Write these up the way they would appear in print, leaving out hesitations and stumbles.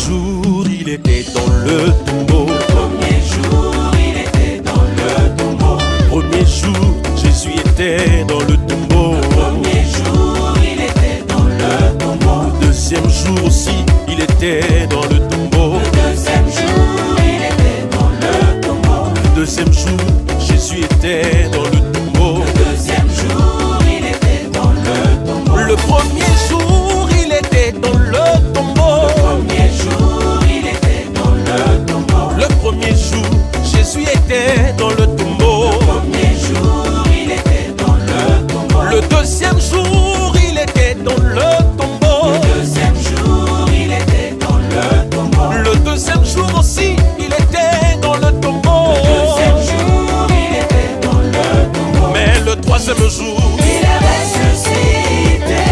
jour, il était dans le tombeau. Le premier jour, il était dans le tombeau. Le premier jour, Jésus était dans le tombeau. Le premier jour, il était dans le tombeau. Le deuxième jour aussi, il était dans le tombeau. Le deuxième jour, il était dans le tombeau. Le deuxième jour, Jésus était dans le tombeau. Le deuxième jour, il était dans le tombeau. Le premier jour, il était dans le tombeau. Le premier jour, il était dans le tombeau. Le premier jour, Jésus était dans le tombeau. Le premier jour, il était dans le tombeau. Le deuxième jour, il était dans le tombeau. Le deuxième jour, il était dans le tombeau. Le deuxième jour aussi, il était dans le tombeau. Le deuxième jour, il était dans le tombeau. Mais le troisième jour, il est ressuscité.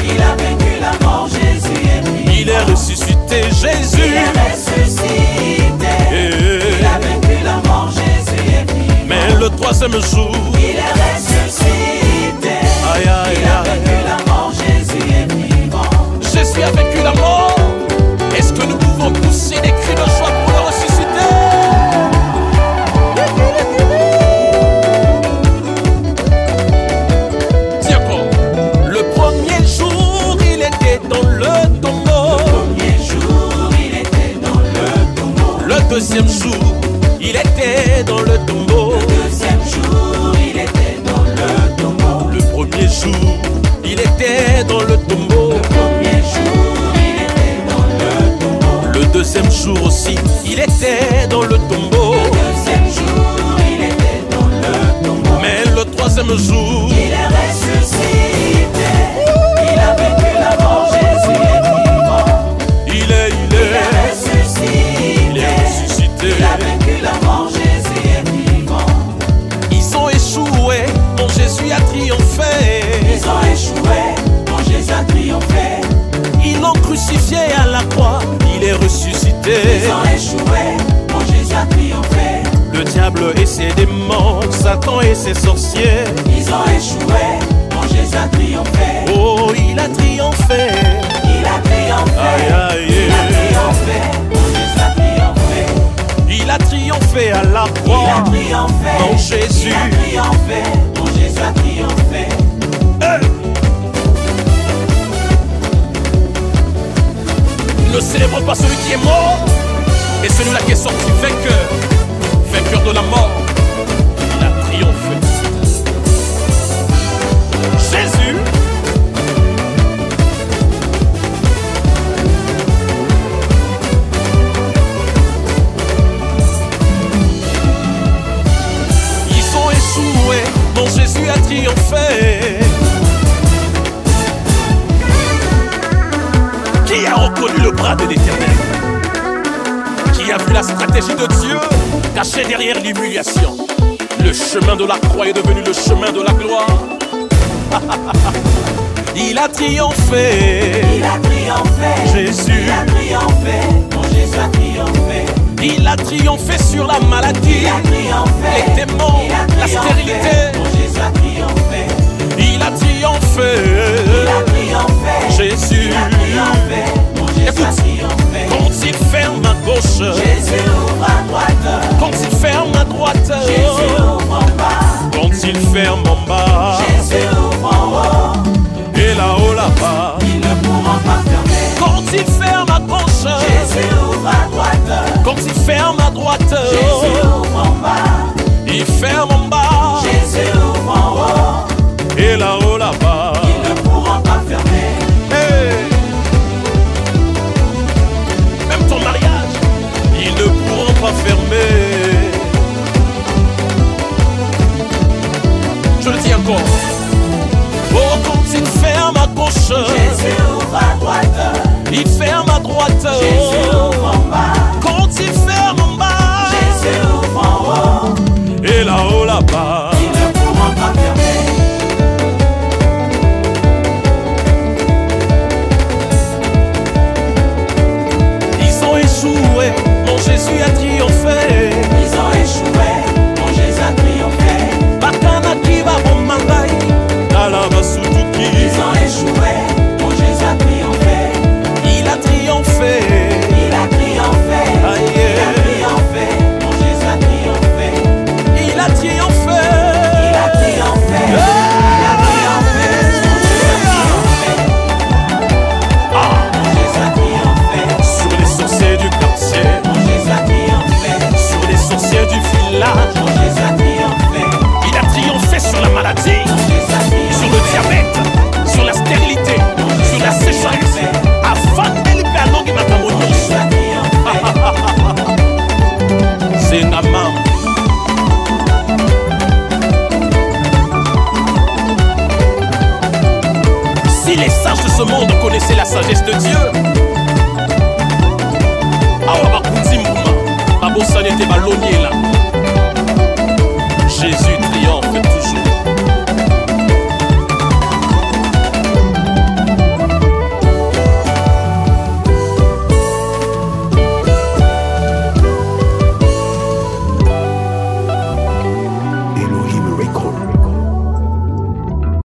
Il a vaincu la mort, Jésus est vivant. il est ressuscité, Jésus. Il est ressuscité. Il a vaincu la mort, Jésus est vivant. Mais le troisième jour, il est ressuscité. aïe, aïe, Il a aïe. vaincu la mort, Jésus est vivant. Jésus a vaincu la mort. Est-ce que nous pouvons pousser des cris de joie pour le ressusciter? Tiens encore. Le premier jour, il était dans le tombeau. Le premier jour, il était dans le tombeau. Le deuxième jour, il était dans le tombeau. Le deuxième jour, il était dans le tombeau. Le premier jour, il était dans le tombeau. Le premier jour, il était dans le tombeau. Le deuxième jour aussi, il était dans le tombeau. Le deuxième jour, il était dans le tombeau. Mais le troisième jour, Il est ressuscité. Il a vaincu la mort, Jésus est vivant. il est ressuscité. il est ressuscité. Il a vaincu la mort, Jésus est vivant. Ils ont échoué, mon Jésus a triomphé. Ils ont échoué, mon Jésus a triomphé. Ils l'ont crucifié à la croix, il est ressuscité. Ils ont échoué, mon Jésus a triomphé. Le diable et ses démons, Satan et ses sorciers. Ils ont échoué, mon Jésus a triomphé. Oh, il a triomphé. Il a triomphé. Aïe, aïe, Il a triomphé, mon Jésus a triomphé. Il a triomphé à la Il croix. a triomphé. Mon Jésus. Il a triomphé, mon Jésus a triomphé. Hey! Nous ne célébrons pas celui qui est mort, et celui-là qui est sorti vainqueur, vainqueur de la mort. Il a triomphé. Jésus. Ils ont échoué, mon Jésus a triomphé. Qui a reconnu le bras de l'Éternel? Qui a vu la stratégie de Dieu cachée derrière l'humiliation? Le chemin de la croix est devenu le chemin de la gloire. Il a triomphé. Il a triomphé. Jésus. Il a triomphé, mon Jésus a triomphé. Il a triomphé sur la maladie, Il a triomphé. les démons, Il a la triomphé, stérilité. mon Jésus a triomphé. Il a triomphé. Il a triomphé. Jésus. Il a triomphé, mon Jésus a Écoute. triomphé. Quand il ferme à gauche, Jésus ouvre à droite. quand il ferme à droite, Jésus ouvre en bas. quand il ferme en bas, Jésus ouvre en haut. et là-haut, là-bas, Ils ne pourront pas fermer. quand il ferme à gauche, Jésus ouvre à droite. quand il ferme à droite, Jésus ouvre en bas. il ferme en bas, Jésus ouvre en haut. et là-haut, là-bas. Ils ne pourront pas fermer. Hey! Même ton mariage, ils ne pourront pas fermer. Je le dis encore. Oh, quand il ferme à gauche, Jésus ouvre à droite. il ferme à droite. Jésus ouvre en bas. Quand il ferme en bas, Jésus ouvre en haut. et là-haut, là-bas. Ils ne pourront pas fermer. Ils ont échoué, mon Jésus a triomphé. Ils ont échoué, mon Jésus a triomphé. Bakana kiba bomangai, alaba sutuki. Ils ont échoué, mon Jésus a triomphé. Il a triomphé. sagesse de Dieu. Awa bakunzi mbuma babosani ete baloni là. Jésus